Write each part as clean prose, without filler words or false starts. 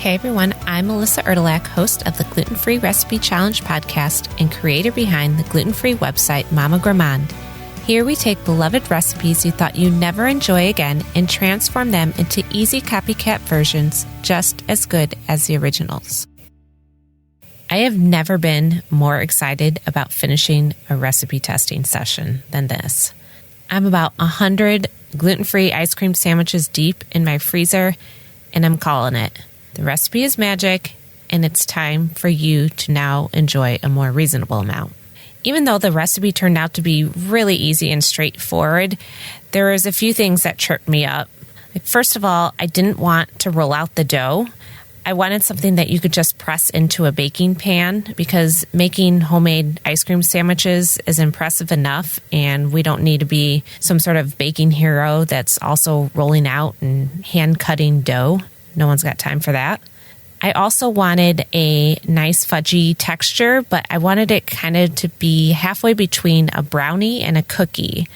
Hey everyone, I'm Melissa Erdelac, host of the Gluten-Free Recipe Challenge podcast and creator behind the gluten-free website Mama Gourmand. Here we take beloved recipes you thought you'd never enjoy again and transform them into easy copycat versions just as good as the originals. I have never been more excited about finishing a recipe testing session than this. I'm about 100 gluten-free ice cream sandwiches deep in my freezer, and I'm calling it. The recipe is magic, and it's time for you to now enjoy a more reasonable amount. Even though the recipe turned out to be really easy and straightforward, there was a few things that tripped me up. First of all, I didn't want to roll out the dough. I wanted something that you could just press into a baking pan because making homemade ice cream sandwiches is impressive enough, and we don't need to be some sort of baking hero that's also rolling out and hand-cutting dough. No one's got time for that. I also wanted a nice fudgy texture, but I wanted it kind of to be halfway between a brownie and a cookie.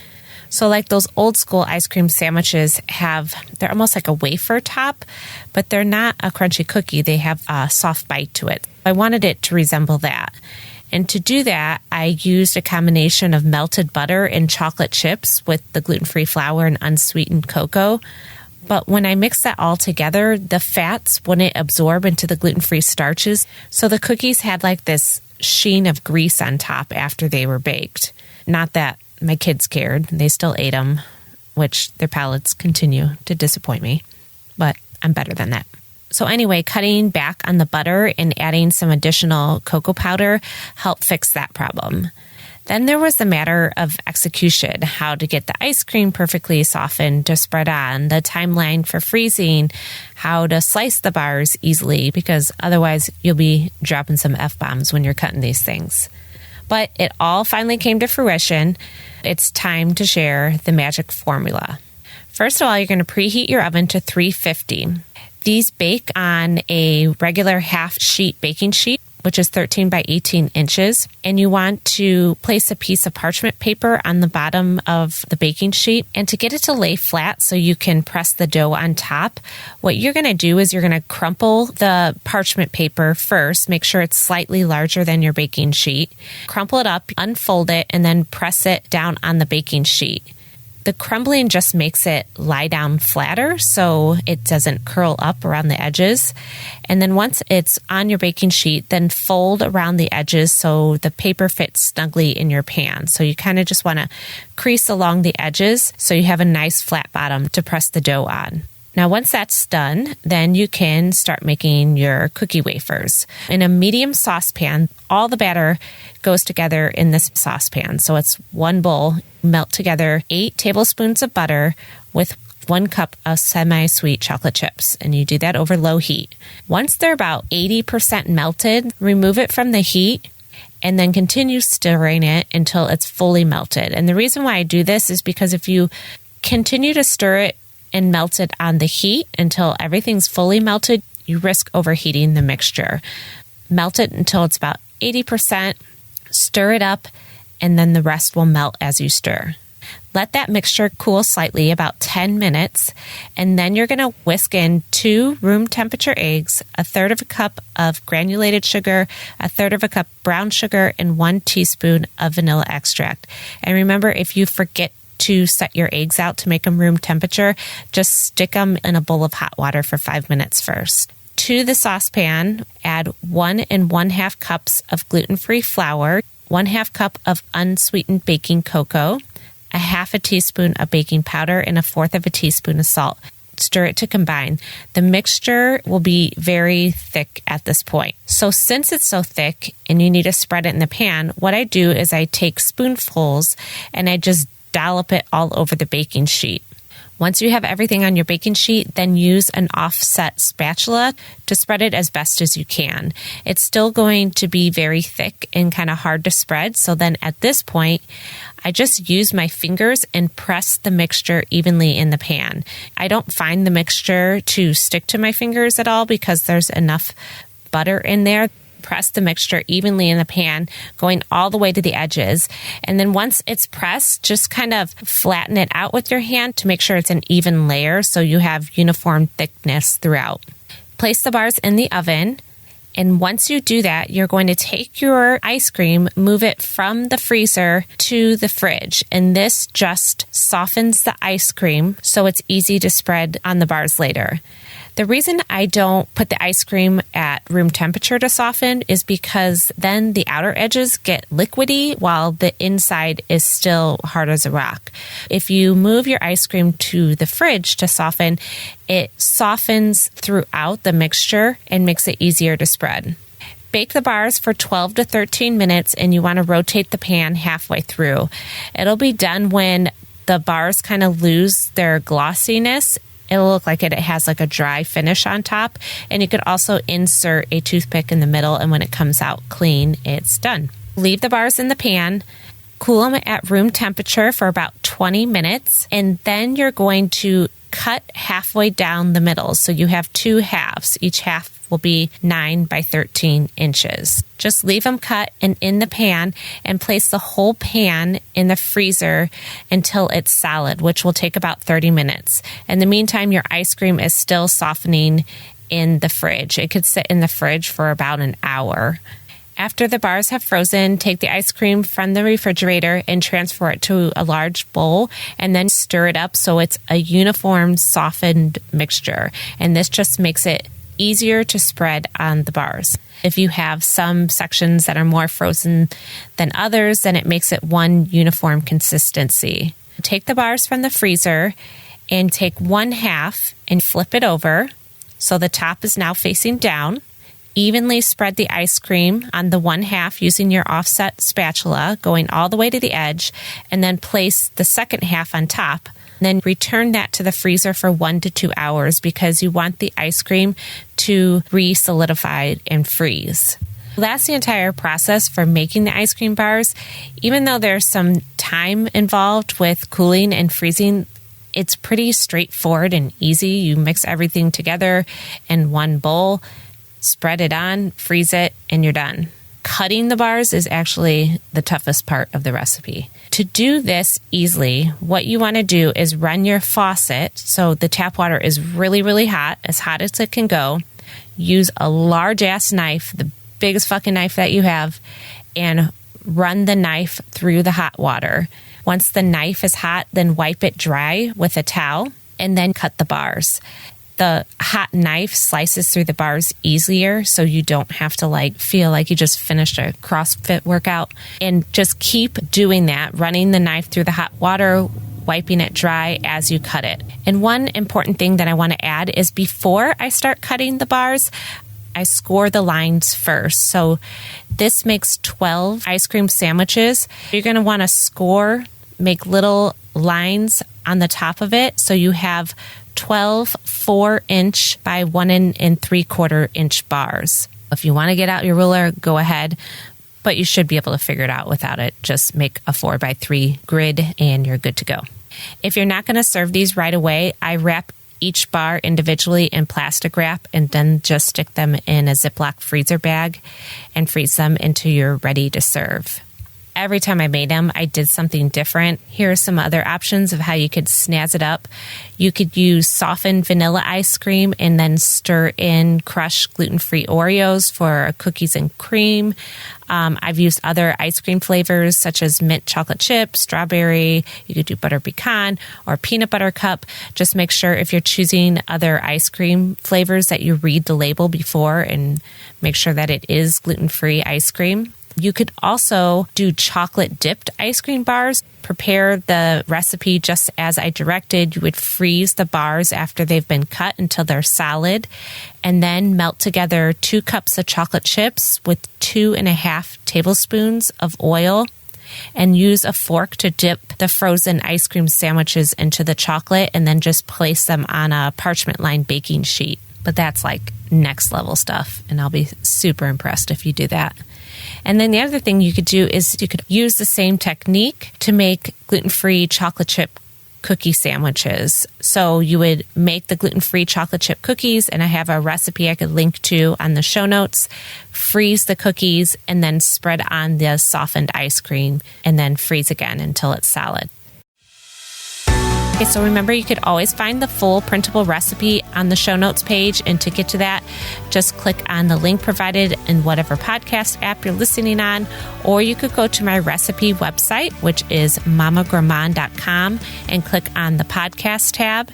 So like those old school ice cream sandwiches they're almost like a wafer top, but they're not a crunchy cookie. They have a soft bite to it. I wanted it to resemble that. And to do that, I used a combination of melted butter and chocolate chips with the gluten-free flour and unsweetened cocoa. But when I mixed that all together, the fats wouldn't absorb into the gluten-free starches. So the cookies had like this sheen of grease on top after they were baked. Not that my kids cared. They still ate them, which their palates continue to disappoint me. But I'm better than that. So anyway, cutting back on the butter and adding some additional cocoa powder helped fix that problem. Then there was the matter of execution, how to get the ice cream perfectly softened to spread on, the timeline for freezing, how to slice the bars easily, because otherwise you'll be dropping some F-bombs when you're cutting these things. But it all finally came to fruition. It's time to share the magic formula. First of all, you're going to preheat your oven to 350. These bake on a regular half-sheet baking sheet, which is 13 by 18 inches. And you want to place a piece of parchment paper on the bottom of the baking sheet. And to get it to lay flat so you can press the dough on top, what you're going to do is you're going to crumple the parchment paper first. Make sure it's slightly larger than your baking sheet. Crumple it up, unfold it, and then press it down on the baking sheet. The crumbling just makes it lie down flatter so it doesn't curl up around the edges. And then once it's on your baking sheet, then fold around the edges so the paper fits snugly in your pan. So you kind of just want to crease along the edges so you have a nice flat bottom to press the dough on. Now, once that's done, then you can start making your cookie wafers. In a medium saucepan, all the batter goes together in this saucepan. So it's one bowl. Melt together 8 tablespoons of butter with 1 cup of semi-sweet chocolate chips, and you do that over low heat. Once they're about 80% melted, remove it from the heat and then continue stirring it until it's fully melted. And the reason why I do this is because if you continue to stir it and melt it on the heat until everything's fully melted, you risk overheating the mixture. Melt it until it's about 80%, stir it up, and then the rest will melt as you stir. Let that mixture cool slightly, about 10 minutes, and then you're going to whisk in 2 room temperature eggs, 1/3 of a cup of granulated sugar, 1/3 of a cup brown sugar, and 1 teaspoon of vanilla extract. And remember, if you forget to set your eggs out to make them room temperature, just stick them in a bowl of hot water for 5 minutes first. To the saucepan, add 1 1/2 cups of gluten-free flour, 1/2 cup of unsweetened baking cocoa, 1/2 teaspoon of baking powder, and 1/4 of a teaspoon of salt. Stir it to combine. The mixture will be very thick at this point. So since it's so thick and you need to spread it in the pan, what I do is I take spoonfuls and I just dollop it all over the baking sheet. Once you have everything on your baking sheet, then use an offset spatula to spread it as best as you can. It's still going to be very thick and kind of hard to spread. So then at this point, I just use my fingers and press the mixture evenly in the pan. I don't find the mixture to stick to my fingers at all because there's enough butter in there. Press the mixture evenly in the pan, going all the way to the edges. And then once it's pressed, just kind of flatten it out with your hand to make sure it's an even layer so you have uniform thickness throughout. Place the bars in the oven. And once you do that, you're going to take your ice cream, move it from the freezer to the fridge. And this just softens the ice cream so it's easy to spread on the bars later. The reason I don't put the ice cream at room temperature to soften is because then the outer edges get liquidy while the inside is still hard as a rock. If you move your ice cream to the fridge to soften, it softens throughout the mixture and makes it easier to spread. Bake the bars for 12 to 13 minutes, and you want to rotate the pan halfway through. It'll be done when the bars kind of lose their glossiness. It'll look like it has like a dry finish on top, and you could also insert a toothpick in the middle, and when it comes out clean, it's done. Leave the bars in the pan, cool them at room temperature for about 20 minutes, and then you're going to cut halfway down the middle. So you have two halves. Each half will be 9 by 13 inches. Just leave them cut and in the pan and place the whole pan in the freezer until it's solid, which will take about 30 minutes. In the meantime, your ice cream is still softening in the fridge. It could sit in the fridge for about an hour. After the bars have frozen, take the ice cream from the refrigerator and transfer it to a large bowl and then stir it up so it's a uniform softened mixture. And this just makes it easier to spread on the bars. If you have some sections that are more frozen than others, then it makes it one uniform consistency. Take the bars from the freezer and take one half and flip it over so the top is now facing down. Evenly spread the ice cream on the one half using your offset spatula, going all the way to the edge, and then place the second half on top. Then return that to the freezer for 1 to 2 hours because you want the ice cream to re-solidify and freeze. That's the entire process for making the ice cream bars. Even though there's some time involved with cooling and freezing, it's pretty straightforward and easy. You mix everything together in one bowl, spread it on, freeze it, and you're done. Cutting the bars is actually the toughest part of the recipe. To do this easily, what you want to do is run your faucet so the tap water is really, really hot as it can go. Use a large-ass knife, the biggest fucking knife that you have, and run the knife through the hot water. Once the knife is hot, then wipe it dry with a towel and then cut the bars. The hot knife slices through the bars easier, so you don't have to feel like you just finished a CrossFit workout. And just keep doing that, running the knife through the hot water, wiping it dry as you cut it. And one important thing that I want to add is before I start cutting the bars, I score the lines first. So this makes 12 ice cream sandwiches. You're going to want to score, make little lines on the top of it, so you have 12 4-inch by 1 3/4 inch bars. If you want to get out your ruler, go ahead, but you should be able to figure it out without it. Just make a 4x3 grid and you're good to go. If you're not going to serve these right away, I wrap each bar individually in plastic wrap and then just stick them in a Ziploc freezer bag and freeze them until you're ready to serve. Every time I made them, I did something different. Here are some other options of how you could snazz it up. You could use softened vanilla ice cream and then stir in crushed gluten-free Oreos for cookies and cream. I've used other ice cream flavors such as mint chocolate chip, strawberry. You could do butter pecan or peanut butter cup. Just make sure if you're choosing other ice cream flavors that you read the label before and make sure that it is gluten-free ice cream. You could also do chocolate dipped ice cream bars. Prepare the recipe just as I directed. You would freeze the bars after they've been cut until they're solid, and then melt together 2 cups of chocolate chips with 2.5 tablespoons of oil, and use a fork to dip the frozen ice cream sandwiches into the chocolate, and then just place them on a parchment-lined baking sheet. But that's next level stuff, and I'll be super impressed if you do that. And then the other thing you could do is you could use the same technique to make gluten-free chocolate chip cookie sandwiches. So you would make the gluten-free chocolate chip cookies, and I have a recipe I could link to on the show notes. Freeze the cookies and then spread on the softened ice cream and then freeze again until it's solid. Okay, so remember, you could always find the full printable recipe on the show notes page. And to get to that, just click on the link provided in whatever podcast app you're listening on, or you could go to my recipe website, which is mamagourmand.com, and click on the podcast tab.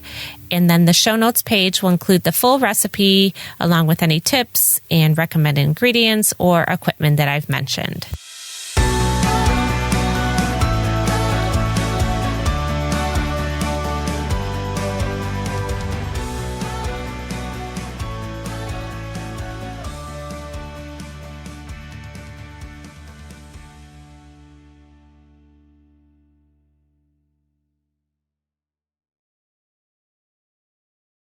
And then the show notes page will include the full recipe along with any tips and recommended ingredients or equipment that I've mentioned.